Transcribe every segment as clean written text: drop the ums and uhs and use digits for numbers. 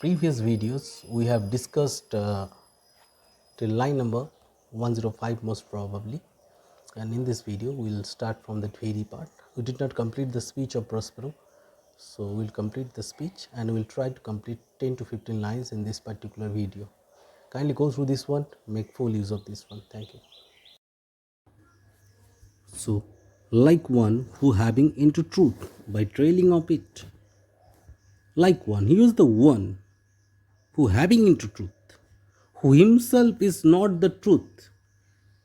previous videos we have discussed till line number 105 most probably, and in this video we will start from the theory part. We did not complete the speech of Prospero, so we will complete the speech and we will try to complete 10 to 15 lines in this particular video. Kindly go through this one, make full use of this one. Thank you. So, like one who having into truth by trailing of it, like one, he was the one who having into truth, who himself is not the truth.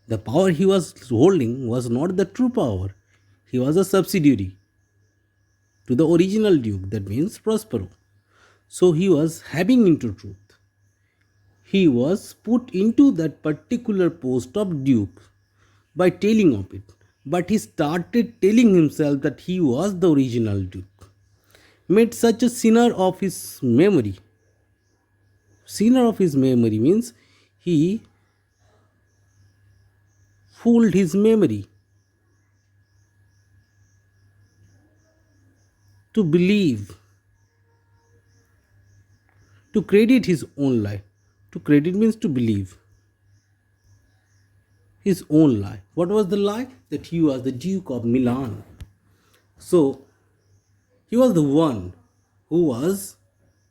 The power he was holding was not the true power. He was a subsidiary to the original duke, that means Prospero. So he was having into truth. He was put into that particular post of duke by telling of it. But he started telling himself that he was the original duke. Made such a sinner of his memory. Sinner of his memory means he fooled his memory to believe, to credit his own lie. To credit means to believe his own lie. What was the lie? That he was the Duke of Milan. So he was the one who was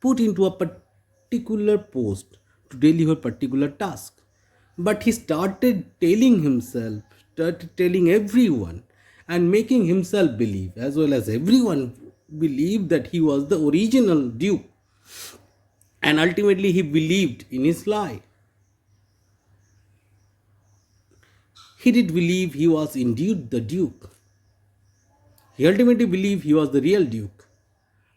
put into a particular post to deliver particular task. But he started telling himself, started telling everyone, and making himself believe, as well as everyone believe, that he was the original Duke. And ultimately he believed in his lie. He did believe he was indeed the Duke. He ultimately believed he was the real Duke,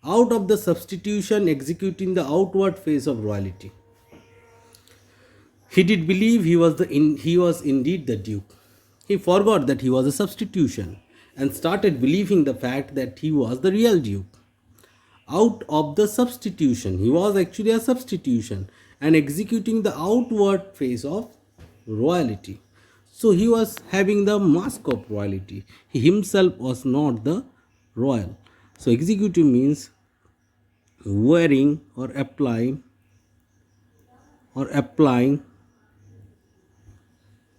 out of the substitution executing the outward phase of royalty. He did believe he was indeed the Duke. He forgot that he was a substitution and started believing the fact that he was the real Duke. Out of the substitution, he was actually a substitution and executing the outward phase of royalty. So he was having the mask of royalty. He himself was not the royal. So executive means wearing or applying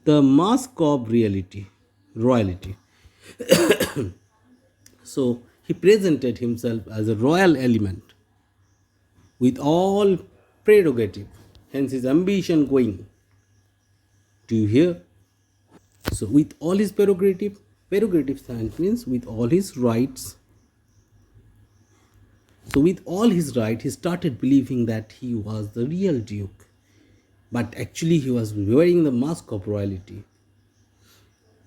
the mask of royalty. So he presented himself as a royal element with all prerogative, hence his ambition going. Do you hear? So with all his prerogative science means with all his rights. So with all his right, he started believing that he was the real Duke. But actually he was wearing the mask of royalty.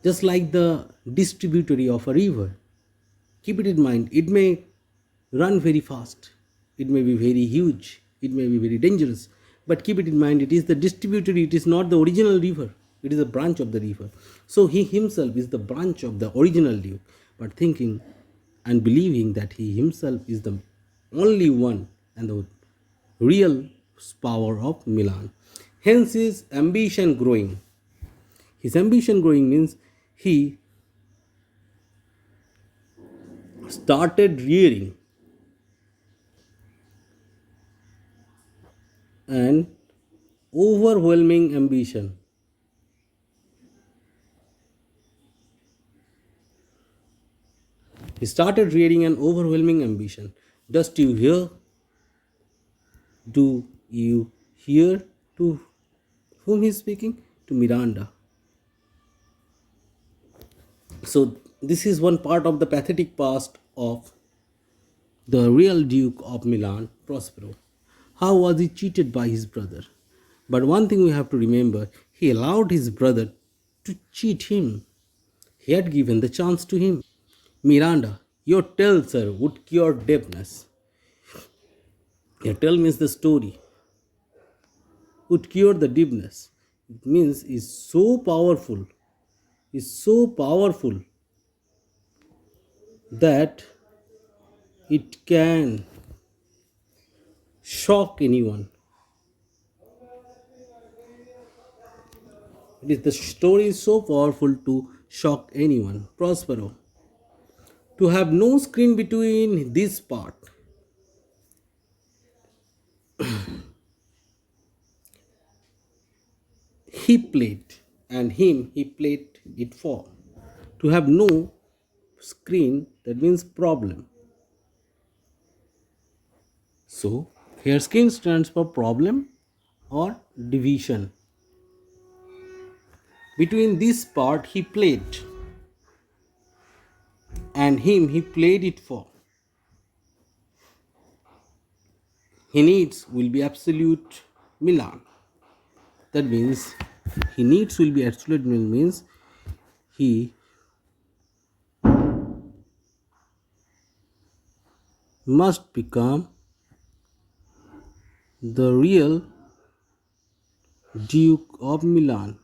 Just like the distributary of a river. Keep it in mind, it may run very fast. It may be very huge. It may be very dangerous. But keep it in mind, it is the distributary, it is not the original river. It is a branch of the river. So he himself is the branch of the original Duke. But thinking and believing that he himself is the only one and the real power of Milan. Hence his ambition growing. His ambition growing means he started rearing an overwhelming ambition. He started rearing an overwhelming ambition. Does you hear? Do you hear to whom he is speaking? To Miranda. So this is one part of the pathetic past of the real Duke of Milan, Prospero. How was he cheated by his brother? But one thing we have to remember, he allowed his brother to cheat him. He had given the chance to him. Miranda, your tale, sir, would cure deafness. Your tale means the story. Would cure the deafness. It means is so powerful that it can shock anyone. The story is so powerful to shock anyone. Prospero. To have no screen between this part he played, and him he played it for. To have no screen, that means problem. So here screen stands for problem or division. Between this part he played, and him he played it for. He needs will be absolute Milan. That means he needs will be absolute Milan means he must become the real Duke of Milan.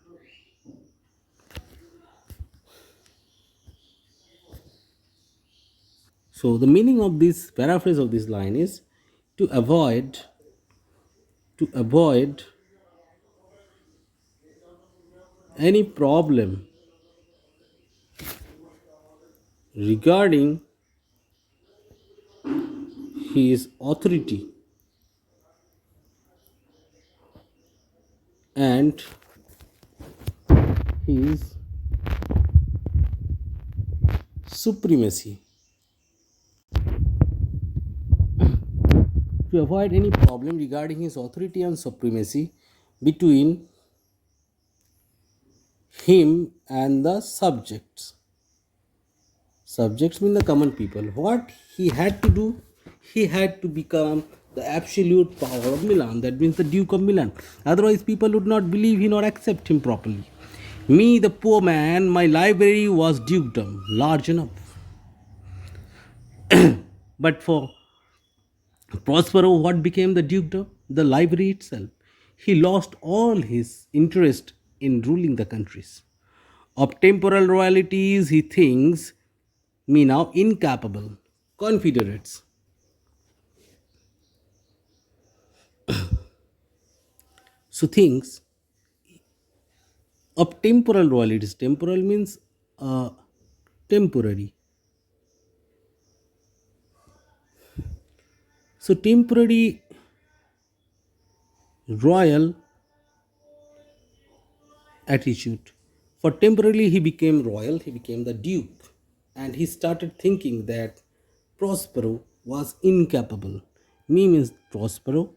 So the meaning of this paraphrase of this line is to avoid any problem regarding his authority and his supremacy. To avoid any problem regarding his authority and supremacy between him and the subjects. Subjects mean the common people. What he had to do? He had to become the absolute power of Milan. That means the Duke of Milan. Otherwise, people would not believe him or accept him properly. Me, the poor man, my library was dukedom, large enough. But for Prospero, what became the dukedom? The library itself. He lost all his interest in ruling the countries. Of temporal royalties, he thinks me now incapable. Confederates. So thinks of temporal royalties. Temporal means temporary. So temporary royal attitude. For temporarily he became royal, he became the duke, and he started thinking that Prospero was incapable. Me means Prospero.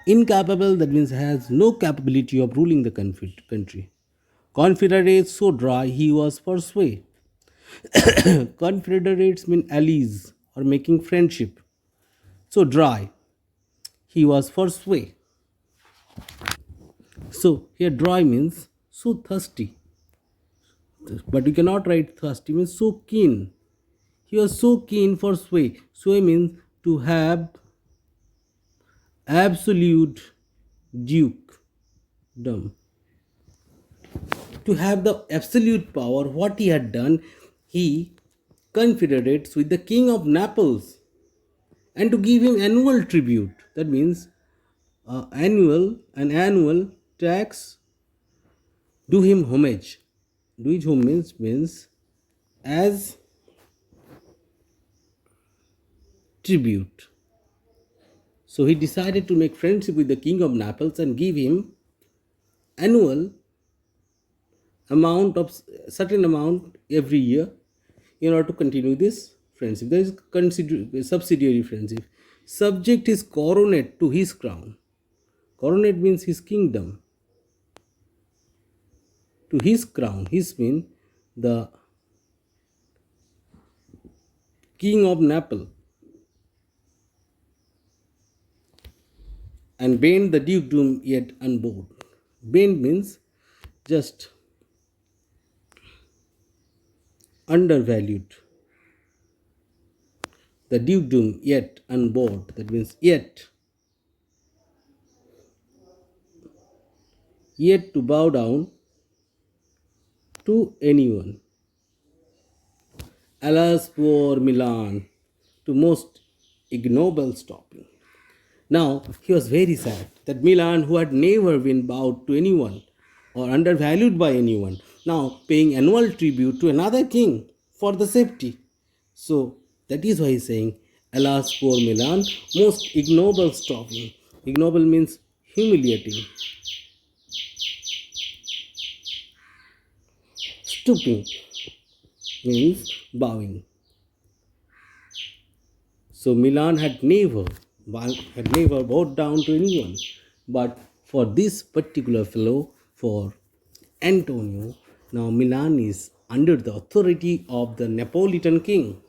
Incapable, that means has no capability of ruling the country. Confederates so dry he was persuaded. Confederates mean allies or making friendship. So dry he was persuaded. So here dry means so thirsty. But you cannot write thirsty means so keen. He was so keen for sway. Sway means to have absolute dukedom. To have the absolute power, what he had done, he confederates with the king of Naples and to give him annual tribute. That means an annual tax, do him homage. Do him homage means as tribute. So he decided to make friendship with the king of Naples and give him annual amount of certain amount every year in order to continue this friendship. There is subsidiary friendship. Subject is coronate to his crown. Coronate means his kingdom. To his crown, his mean the king of Naples, and bend the dukedom yet unbowed. Bend means just undervalued. The dukedom yet unbowed, that means yet to bow down to anyone. Alas, poor Milan, to most ignoble stopping. Now he was very sad that Milan, who had never been bowed to anyone or undervalued by anyone, now paying annual tribute to another king for the safety. So that is why he is saying, alas, poor Milan, most ignoble stopping. Ignoble means humiliating. Stooping means bowing. So Milan had never bowed down to anyone. But for this particular fellow, for Antonio, now Milan is under the authority of the Neapolitan king.